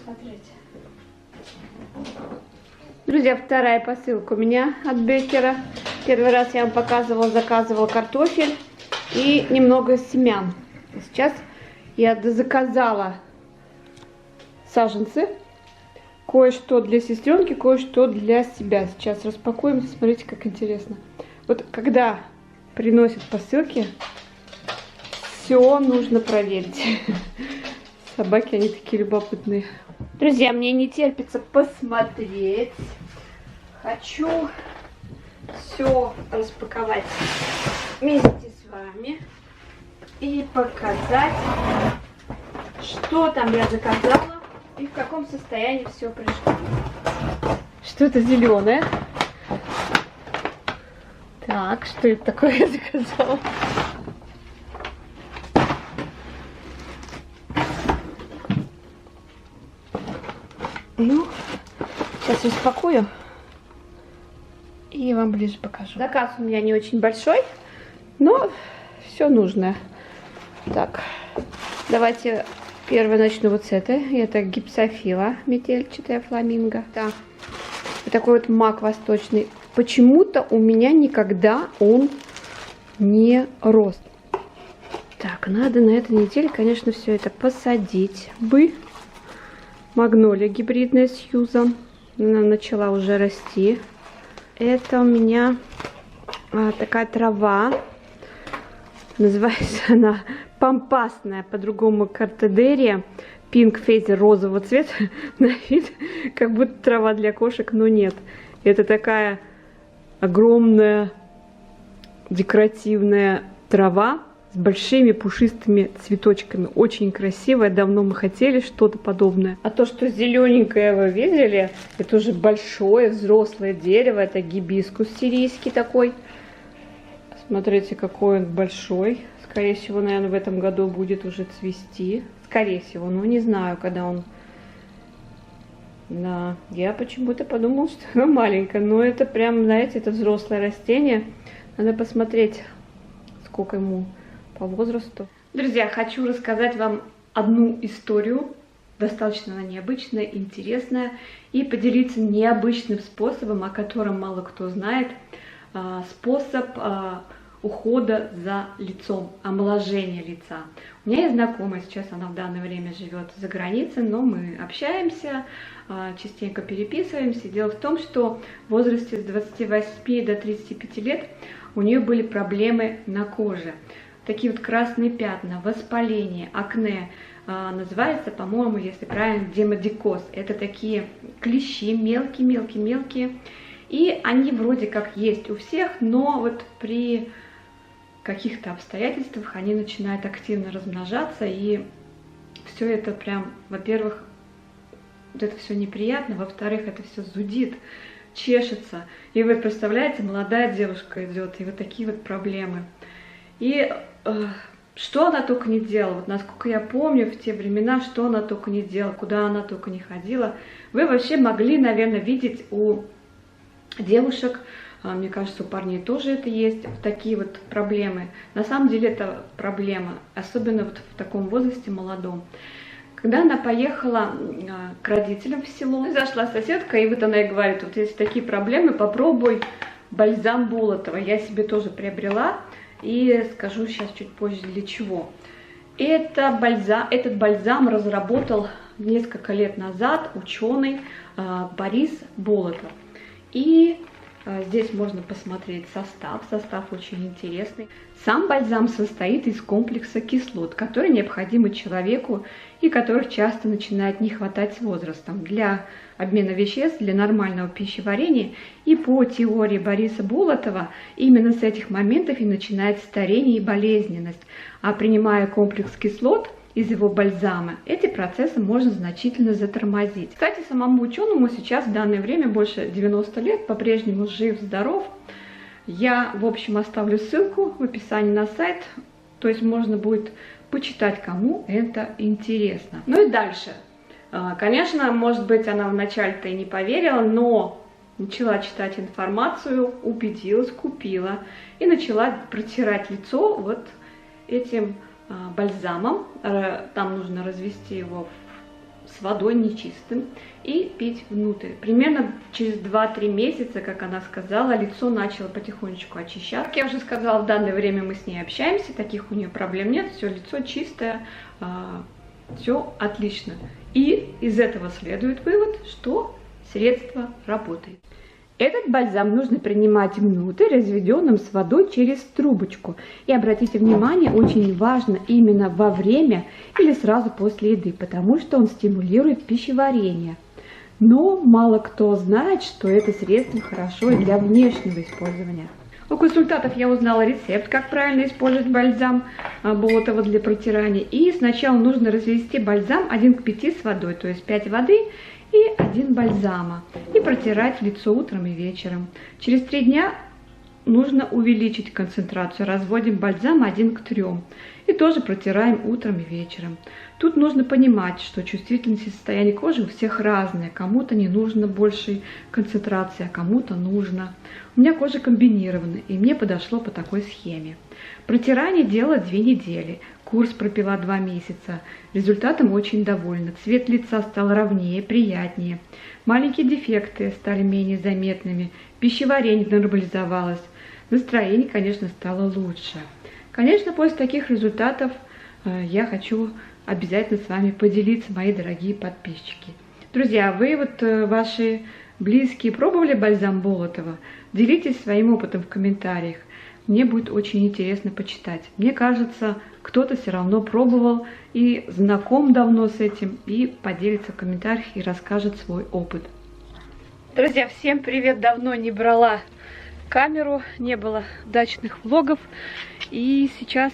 Смотрите. Друзья, вторая посылка у меня от Беккера. Первый раз я вам показывала, заказывала картофель и немного семян. Сейчас я заказала саженцы. Кое-что для сестренки, кое-что для себя. Сейчас распакуем. Смотрите, как интересно. Вот когда приносят посылки, все нужно проверить. Собаки, они такие любопытные. Друзья, мне не терпится посмотреть. Хочу все распаковать вместе с вами и показать, что там я заказала и в каком состоянии все пришло. Что-то зеленое. Так, что это такое я заказала? Ну, сейчас распакую и вам ближе покажу. Заказ у меня не очень большой, но все нужное. Так, давайте первое начну вот с этой. Это гипсофила метельчатая фламинго. Да. Вот такой вот мак восточный. Почему-то у меня никогда он не рос. Так, надо на этой неделе, конечно, все это посадить бы. Магнолия гибридная Сьюзан. Она начала уже расти. Это у меня такая трава. Называется она пампасная, по-другому картедерия. Пинк фейзер розового цвета. На вид как будто трава для кошек, но нет. Это такая огромная декоративная трава с большими пушистыми цветочками. Очень красивая. Давно мы хотели что-то подобное. А то, что зелененькое вы видели, это уже большое взрослое дерево. Это гибискус сирийский такой. Смотрите, какой он большой. Скорее всего, наверное, в этом году будет уже цвести. Скорее всего, но не знаю, когда он... Да, я почему-то подумала, что оно маленькое. Но это прям, знаете, это взрослое растение. Надо посмотреть, сколько ему по возрасту. Друзья, хочу рассказать вам одну историю. Достаточно она необычная, интересная. И поделиться необычным способом, о котором мало кто знает. Способ ухода за лицом, омоложения лица. У меня есть знакомая, сейчас она в данное время живет за границей, но мы общаемся, частенько переписываемся. Дело в том, что в возрасте с 28 до 35 лет у нее были проблемы на коже. Такие вот красные пятна, воспаление, акне. Называется, по-моему, если правильно, демодикоз. Это такие клещи, мелкие. И они вроде как есть у всех, но вот при каких-то обстоятельствах они начинают активно размножаться, и все это прям, во-первых, вот это все неприятно, во-вторых, это все зудит, чешется. И вы представляете, молодая девушка идет, и вот такие вот проблемы. И что она только не делала, вот насколько я помню, в те времена, что она только не делала, куда она только не ходила. Вы вообще могли, наверное, видеть у девушек, мне кажется, у парней тоже это есть, такие вот проблемы. На самом деле это проблема, особенно вот в таком возрасте молодом. Когда она поехала к родителям в село, зашла соседка, и вот она ей говорит, вот если такие проблемы, попробуй бальзам Болотова. Я себе тоже приобрела, и скажу сейчас чуть позже для чего. Этот бальзам разработал несколько лет назад ученый Борис Болотов. И здесь можно посмотреть состав. Состав очень интересный. Сам бальзам состоит из комплекса кислот, которые необходимы человеку и которых часто начинает не хватать с возрастом для обмена веществ, для нормального пищеварения. И по теории Бориса Болотова именно с этих моментов и начинается старение и болезненность. А принимая комплекс кислот из его бальзама, эти процессы можно значительно затормозить. Кстати, самому ученому сейчас в данное время больше 90 лет, по-прежнему жив-здоров. Я, в общем, оставлю ссылку в описании на сайт, то есть можно будет почитать, кому это интересно. Ну и дальше. Конечно, может быть, она вначале-то и не поверила, но начала читать информацию, убедилась, купила и начала протирать лицо вот этим бальзамом. Там нужно развести его с водой нечистым и пить внутрь. Примерно через 2-3 месяца, как она сказала, лицо начало потихонечку очищаться. Как я уже сказала, в данное время мы с ней общаемся, таких у нее проблем нет, все лицо чистое, все отлично. И из этого следует вывод, что средство работает. Этот бальзам нужно принимать внутрь, разведенным с водой через трубочку. И обратите внимание, очень важно именно во время или сразу после еды, потому что он стимулирует пищеварение. Но мало кто знает, что это средство хорошо и для внешнего использования. У консультантов я узнала рецепт, как правильно использовать бальзам Болотова для протирания. И сначала нужно развести бальзам 1 к 5 с водой, то есть 5 воды и 1 бальзама. И протирать лицо утром и вечером. Через 3 дня нужно увеличить концентрацию. Разводим бальзам 1 к 3. И тоже протираем утром и вечером. Тут нужно понимать, что чувствительность и состояние кожи у всех разное. Кому-то не нужно большей концентрации, а кому-то нужно. У меня кожа комбинированная, и мне подошло по такой схеме. Протирание делала 2 недели. Курс пропила 2 месяца. Результатом очень довольна. Цвет лица стал ровнее, приятнее. Маленькие дефекты стали менее заметными. Пищеварение нормализовалось. Настроение, конечно, стало лучше. Конечно, после таких результатов я хочу обязательно с вами поделиться, мои дорогие подписчики. Друзья, вы ваши близкие пробовали бальзам Болотова? Делитесь своим опытом в комментариях. Мне будет очень интересно почитать. Мне кажется, кто-то все равно пробовал и знаком давно с этим, и поделится в комментариях и расскажет свой опыт. Друзья, всем привет! Давно не брала камеру, не было дачных влогов. И сейчас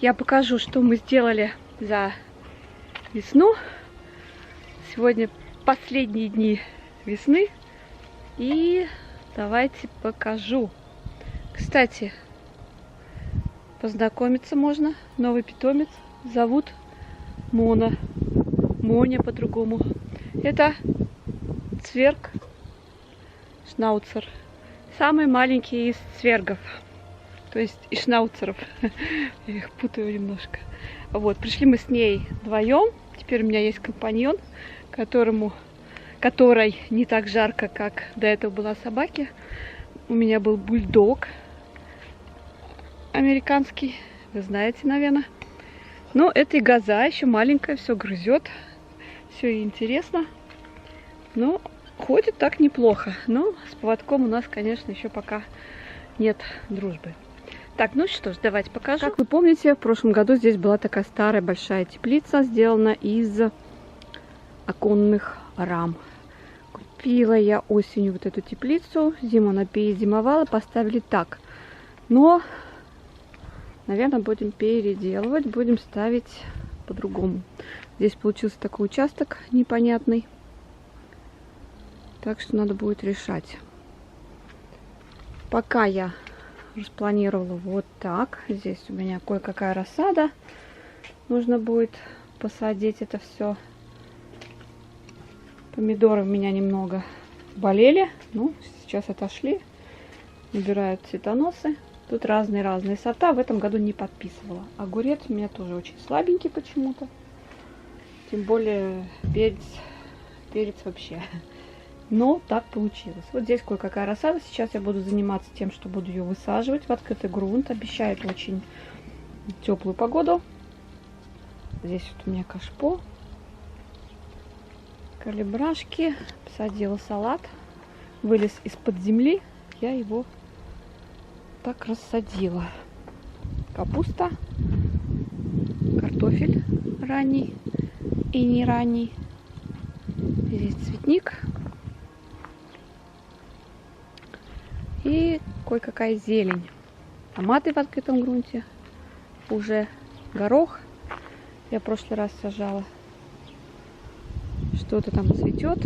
я покажу, что мы сделали за весну. Сегодня последние дни весны. И давайте покажу. Кстати, познакомиться можно. Новый питомец. Зовут Мона. Моня по-другому. Это цверг шнауцер. Самый маленький из цвергов. То есть и шнауцеров. Я их путаю немножко. Вот, пришли мы с ней вдвоем. Теперь у меня есть компаньон, которой не так жарко, как до этого была собаки. У меня был бульдог американский. Вы знаете, наверное. Но это и газа, еще маленькая, все грызет. Все интересно. Но ходит так неплохо. Но с поводком у нас, конечно, еще пока нет дружбы. Так, ну что ж, давайте покажу. Как вы помните, в прошлом году здесь была такая старая большая теплица, сделана из оконных рам. Купила я осенью вот эту теплицу, зиму она перезимовала, поставили так. Но, наверное, будем переделывать, будем ставить по-другому. Здесь получился такой участок непонятный. Так что надо будет решать. Пока я распланировала вот так. Здесь у меня кое-какая рассада. Нужно будет посадить это все. Помидоры у меня немного болели. Ну, сейчас отошли. Набирают цветоносы. Тут разные сорта. В этом году не подписывала. Огурец у меня тоже очень слабенький почему-то. Тем более перец вообще. Но так получилось. Вот здесь кое-какая рассада. Сейчас я буду заниматься тем, что буду ее высаживать в открытый грунт. Обещает очень теплую погоду. Здесь вот у меня кашпо. Калибрашки. Посадила салат. Вылез из-под земли. Я его так рассадила. Капуста. Картофель ранний и не ранний. Здесь цветник. И кое-какая зелень. Томаты в открытом грунте. Уже горох. Я в прошлый раз сажала. Что-то там цветет.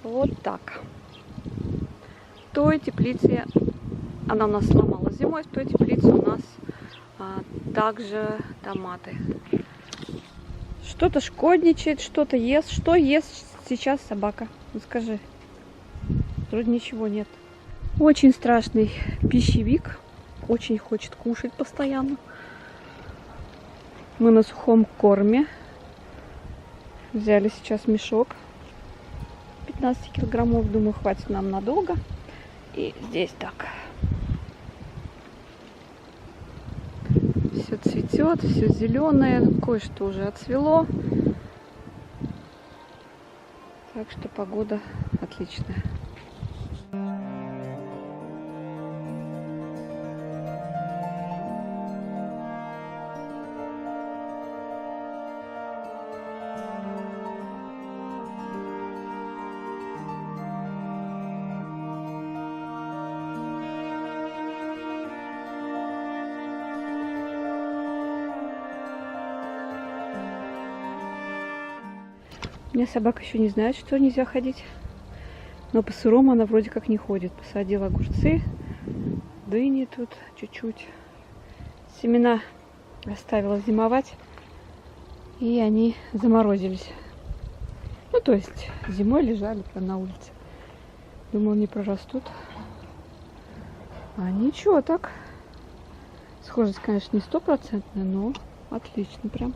Вот так. В той теплице, она у нас сломалась зимой, в той теплице у нас также томаты. Что-то шкодничает, что-то ест. Что ест сейчас собака? Ну скажи. Вроде ничего нет. Очень страшный пищевик. Очень хочет кушать постоянно. Мы на сухом корме. Взяли сейчас мешок 15 килограммов. Думаю, хватит нам надолго. И здесь так. Все цветет, все зеленое. Кое-что уже отцвело. Так что погода отличная. У меня собака еще не знает, что нельзя ходить. Но по сырому она вроде как не ходит. Посадила огурцы, дыни тут чуть-чуть. Семена оставила зимовать. И они заморозились. Ну, то есть зимой лежали прям на улице. Думала, не прорастут. А ничего так. Схожесть, конечно, не 100%, но отлично прям.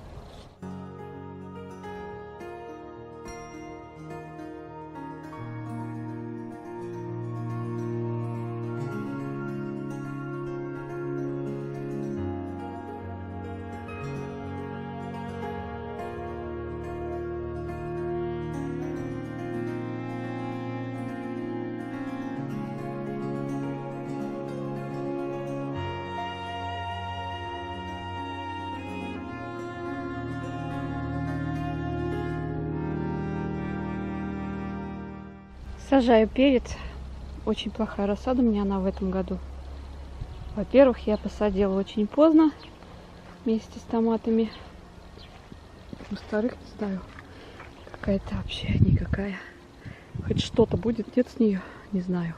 Сажаю перец. Очень плохая рассада у меня она в этом году. Во-первых, я посадила очень поздно вместе с томатами. Во-вторых, не знаю, какая-то вообще никакая. Хоть что-то будет, нет с нее, не знаю.